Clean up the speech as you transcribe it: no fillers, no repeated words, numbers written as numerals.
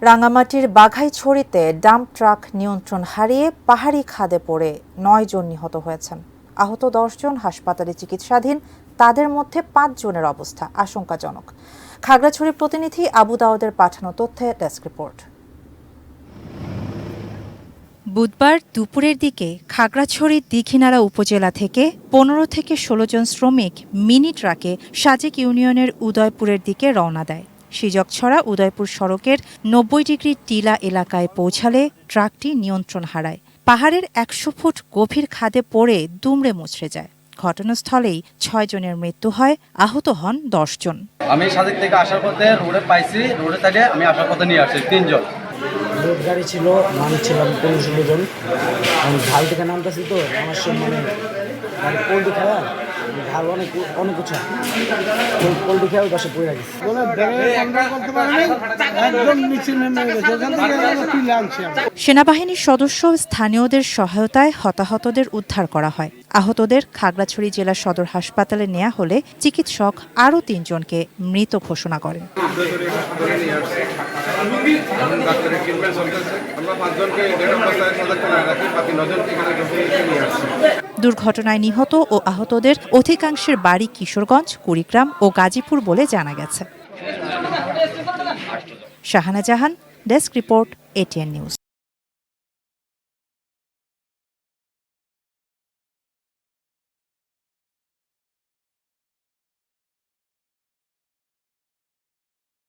রাঙ্গামাটির বাঘাইছড়িতে dump truck নিয়ন্ত্রণ হারিয়ে পাহাড়ি খাদে পড়ে 9 জন নিহত হয়েছেন। আহত 10 জন হাসপাতালে চিকিৎসাধীন, তাদের মধ্যে 5 জনের অবস্থা আশঙ্কাজনক। খাগড়াছড়ির প্রতিনিধি আবু দাউদের পাঠানো তথ্যে ডেস্ক রিপোর্ট। বুধবার দুপুরের দিকে খাগড়াছড়ি দীঘিনালা উপজেলা থেকে 15 থেকে 16 জন শ্রমিক মিনি ট্রাকে সাজেক ইউনিয়নের উদয়পুরের দিকে রওনা দেয়। সিজকছড়া উদয়পুর সড়কের 90 ডিগ্রি টিলা এলাকায় পৌঁছালে ট্রাকটি নিয়ন্ত্রণ হারায়। পাহাড়ের 100 ফুট গভীর খাদে পড়ে দুমড়ে মুচড়ে যায়। ঘটনাস্থলেই 6 জনের মৃত্যু হয়, আহত হন 10 জন। আমি সাজেক থেকে আসার পথে রোডে পাইছি, রোডে থেকে আমি আসার পথে নিয়ে আসছি 3 জন। লোড গাড়ি ছিল, মানুষ ছিলাম 15-16 জন। আমি ঢাল থেকে নামতেছি তো আমার সঙ্গে গাড়ি পোল্ট্রি খেলা ঢাল অনেক উঁচা পোল্ট্রি খেয়াল পাশে পড়ে গেছে। সেনাবাহিনীর সদস্য স্থানীয়দের সহায়তায় হতাহতদের উদ্ধার করা হয়। আহতদের খাগড়াছড়ি জেলা সদর হাসপাতালে নেওয়া হলে চিকিৎসক আরও 3 জনকে মৃত ঘোষণা করেন। দুর্ঘটনায় নিহত ও আহতদের অধিকাংশের বাড়ি কিশোরগঞ্জ, কুড়িগ্রাম ও গাজীপুর বলে জানা গেছে। শাহানা জাহান, ডেস্ক রিপোর্ট, এটিএন নিউজ।